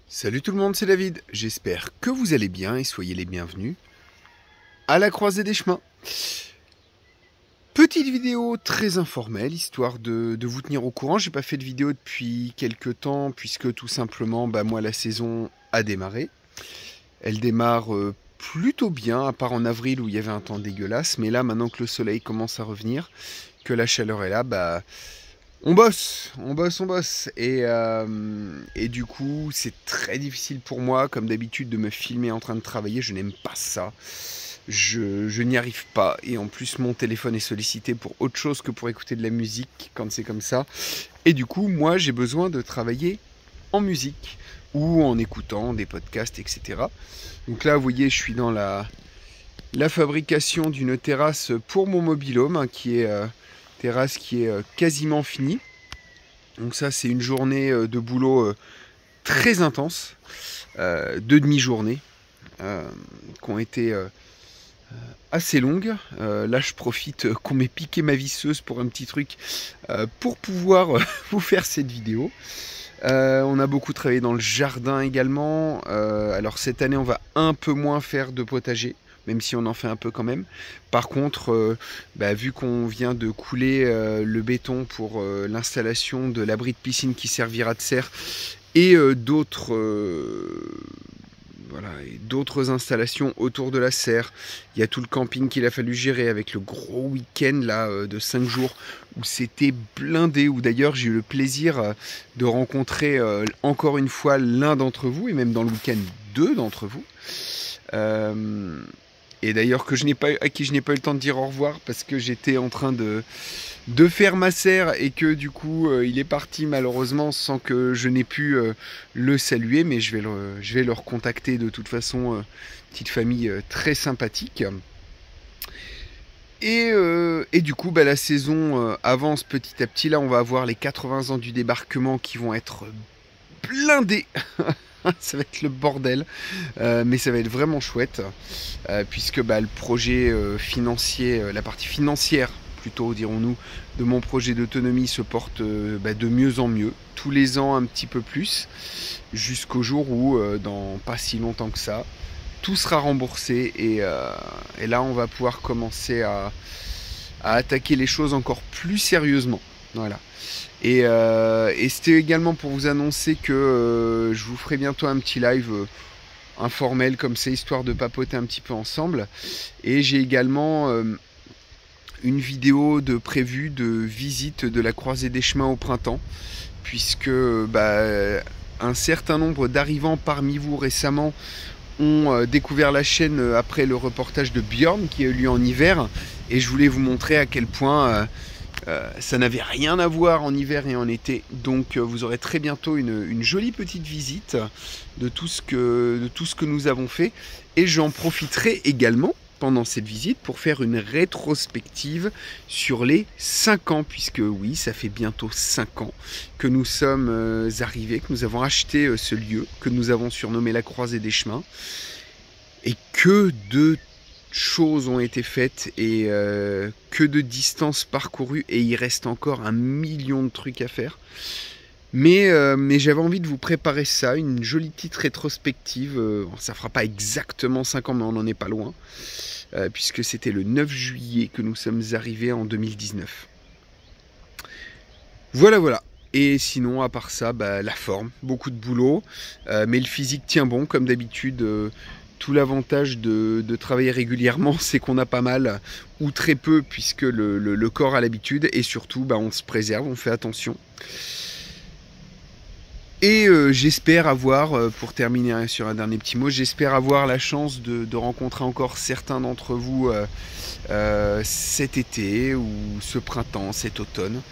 Salut tout le monde, c'est David. J'espère que vous allez bien et soyez les bienvenus à la croisée des chemins. Petite vidéo très informelle, histoire de vous tenir au courant. J'ai pas fait de vidéo depuis quelques temps, puisque tout simplement, moi, la saison a démarré. Elle démarre plutôt bien, à part en avril où il y avait un temps dégueulasse. Mais là, maintenant que le soleil commence à revenir, que la chaleur est là, on bosse, on bosse, on bosse. Et du coup, c'est très difficile pour moi, comme d'habitude, de me filmer en train de travailler. Je n'aime pas ça. Je n'y arrive pas. Et en plus, mon téléphone est sollicité pour autre chose que pour écouter de la musique quand c'est comme ça. Et du coup, moi, j'ai besoin de travailler en musique ou en écoutant des podcasts, etc. Donc là, vous voyez, je suis dans la fabrication d'une terrasse pour mon mobil-home, hein, qui est terrasse qui est quasiment finie. Donc ça, c'est une journée de boulot très intense, deux demi-journées qui ont été assez longues. Là, je profite qu'on m'ait piqué ma visseuse pour un petit truc pour pouvoir vous faire cette vidéo. On a beaucoup travaillé dans le jardin également. Alors cette année, on va un peu moins faire de potager, même si on en fait un peu quand même. Par contre, vu qu'on vient de couler le béton pour l'installation de l'abri de piscine qui servira de serre et d'autres installations autour de la serre. Il y a tout le camping qu'il a fallu gérer avec le gros week-end là, de 5 jours où c'était blindé, où d'ailleurs j'ai eu le plaisir de rencontrer encore une fois l'un d'entre vous, et même dans le week-end deux d'entre vous. Et d'ailleurs à qui je n'ai pas eu le temps de dire au revoir parce que j'étais en train de faire ma serre et que du coup il est parti malheureusement sans que je n'ai pu le saluer, mais je vais le recontacter de toute façon, petite famille très sympathique. Et du coup la saison avance petit à petit. Là on va avoir les 80 ans du débarquement qui vont être blindés. Ça va être le bordel, mais ça va être vraiment chouette, puisque le projet financier, la partie financière plutôt dirons-nous, de mon projet d'autonomie se porte de mieux en mieux, tous les ans un petit peu plus, jusqu'au jour où, dans pas si longtemps que ça, tout sera remboursé et là on va pouvoir commencer à attaquer les choses encore plus sérieusement. Voilà. Et c'était également pour vous annoncer que je vous ferai bientôt un petit live informel comme c'est, histoire de papoter un petit peu ensemble. Et j'ai également une vidéo prévue de visite de la croisée des chemins au printemps, puisque un certain nombre d'arrivants parmi vous récemment ont découvert la chaîne après le reportage de Björn qui a eu lieu en hiver, et je voulais vous montrer à quel point ça n'avait rien à voir en hiver et en été. Donc vous aurez très bientôt une jolie petite visite de tout ce que nous avons fait, et j'en profiterai également pendant cette visite pour faire une rétrospective sur les 5 ans, puisque oui, ça fait bientôt 5 ans que nous sommes arrivés, que nous avons acheté ce lieu, que nous avons surnommé la croisée des chemins, et que de choses ont été faites et que de distances parcourues, et il reste encore un million de trucs à faire. Mais j'avais envie de vous préparer ça, une jolie petite rétrospective. Ça fera pas exactement 5 ans, mais on n'en est pas loin, puisque c'était le 9 juillet que nous sommes arrivés en 2019. Voilà. Et sinon, à part ça, la forme, beaucoup de boulot, mais le physique tient bon, comme d'habitude. Tout l'avantage de travailler régulièrement, c'est qu'on a pas mal ou très peu, puisque le corps a l'habitude, et surtout on se préserve, on fait attention. Et j'espère avoir, pour terminer sur un dernier petit mot, j'espère avoir la chance de rencontrer encore certains d'entre vous cet été ou ce printemps, cet automne.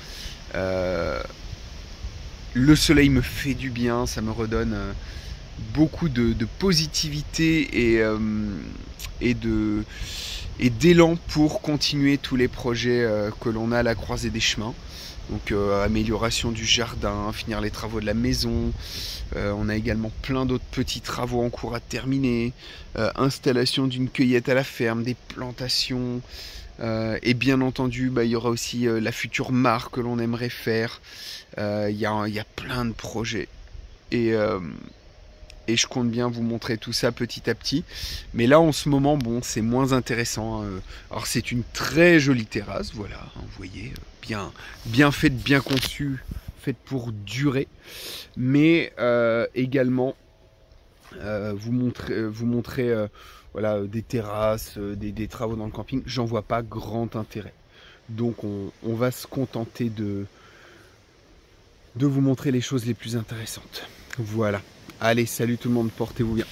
Le soleil me fait du bien, ça me redonne beaucoup de positivité et d'élan pour continuer tous les projets que l'on a à la croisée des chemins. Donc amélioration du jardin, finir les travaux de la maison, on a également plein d'autres petits travaux en cours à terminer, installation d'une cueillette à la ferme, des plantations, et bien entendu il y aura aussi la future mare que l'on aimerait faire. Il y a plein de projets, et et je compte bien vous montrer tout ça petit à petit. Mais là en ce moment, bon, c'est moins intéressant, hein. Alors c'est une très jolie terrasse, voilà, hein, vous voyez, bien faite, bien conçue, faite pour durer, mais également vous montrer voilà, des terrasses, des travaux dans le camping, j'en vois pas grand intérêt. Donc on va se contenter de vous montrer les choses les plus intéressantes. Voilà. Allez, salut tout le monde, portez-vous bien.